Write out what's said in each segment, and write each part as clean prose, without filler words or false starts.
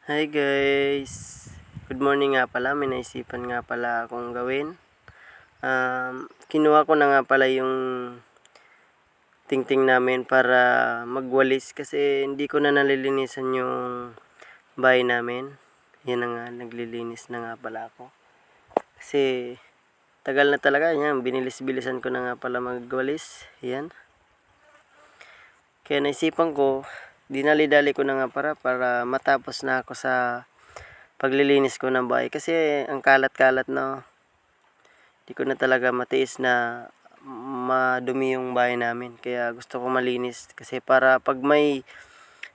Hi guys! Good morning nga pala, may naisipan nga pala akong gawin. Kinuha ko na nga pala yung tingting namin para magwalis kasi hindi ko na nalilinisan yung bahay namin. Yan na nga, naglilinis na nga pala ako. Kasi tagal na talaga yan, binilis-bilisan ko na nga pala magwalis. Yan. Kaya naisipan ko, dinali-dali ko na nga para matapos na ako sa paglilinis ko ng bahay kasi ang kalat-kalat na. Hindi ko na talaga matiis na madumi yung bahay namin. Kaya gusto ko malinis kasi para pag may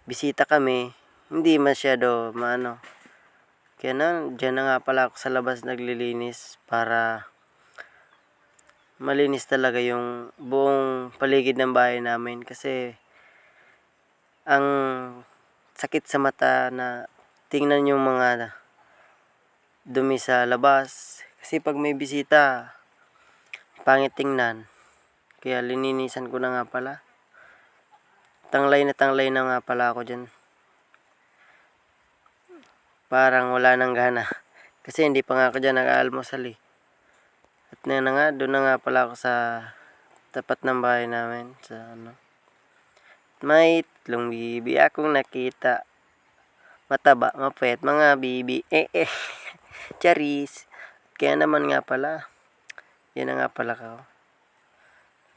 bisita kami, hindi masyado maano. Kaya dyan na nga pala ako sa labas naglilinis para malinis talaga yung buong paligid ng bahay namin kasi ang sakit sa mata na tingnan yung mga dumi sa labas kasi pag may bisita pangit tingnan. Kaya lininisan ko na nga pala, tanglay na nga pala ako dyan, parang wala nang gana kasi hindi pa nga ako dyan nag-aalmusal at na nga doon na nga pala ako sa tapat ng bahay namin sa may tatlong bibi akong nakita, mataba, mapayat, mga bibi, charis. Kaya naman nga pala, yan na nga pala ko,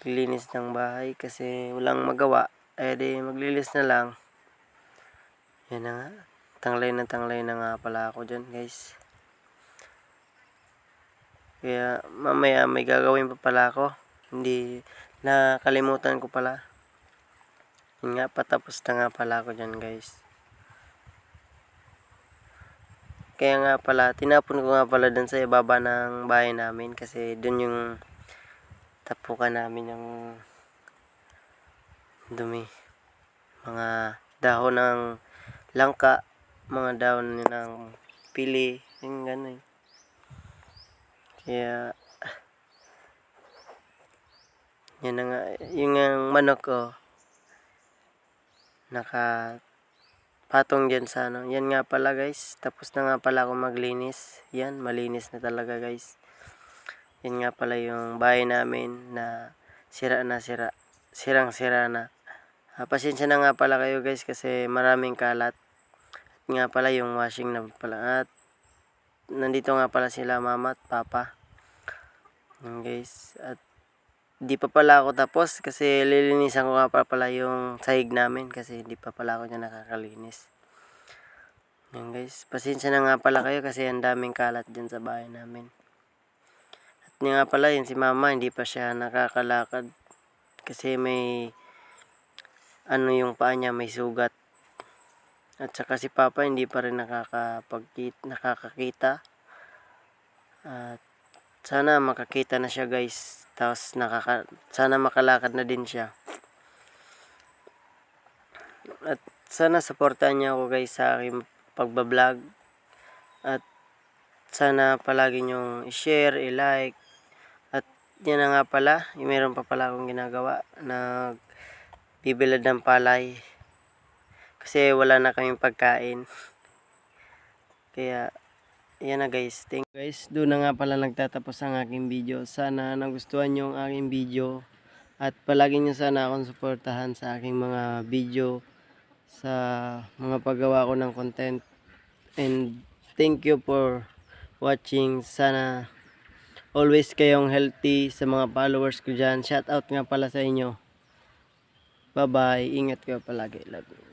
lilinis ng bahay kasi walang magawa, di maglilis na lang. Yan na nga, tanglay na nga pala ako dyan guys. Kaya mamaya may gagawin pa pala ako, hindi nakalimutan ko pala. Yun nga, patapos na nga pala ako dyan guys. Kaya nga pala, tinapon ko nga pala dun sa ibaba ng bahay namin kasi dun yung tapukan namin yung dumi. Mga dahon ng langka, mga dahon ng pili, yung gano'n. Kaya, yan na nga, yung manok ko, nakapatong dyan sa ano. Yan nga pala guys, tapos na nga pala ako maglinis. Yan, malinis na talaga guys. Yan nga pala yung bahay namin na sirang-sira na. Pasensya na nga pala kayo guys kasi maraming kalat. At nga pala yung washing na pala. At nandito nga pala sila mama at papa. Yan guys. At di pa pala ako tapos kasi lilinisan ko nga pala yung sahig namin kasi di pa pala ako niya nakakalinis. Yan guys, pasensya na nga pala kayo kasi ang daming kalat dyan sa bahay namin. At nga pala yun si mama, hindi pa siya nakakalakad kasi may ano yung paa niya, may sugat. At saka si papa hindi pa rin nakakakita. At sana makakita na siya guys. Tapos sana makalakad na din siya. At sana supportahan niyo ako guys sa aking pagbablog. At sana palagi niyong i-share, i-like. At yan na nga pala, meron pa pala akong ginagawa. Nagbibilad ng palay. Kasi wala na kaming pagkain. Kaya yan na guys. Thank you guys. Doon na nga pala nagtatapos ang aking video. Sana nagustuhan nyo ang aking video. At palagi nyo sana akong suportahan sa aking mga video. Sa mga paggawa ko ng content. And thank you for watching. Sana always kayong healthy sa mga followers ko dyan. Shout out nga pala sa inyo. Bye bye. Ingat kayo palagi. Love you.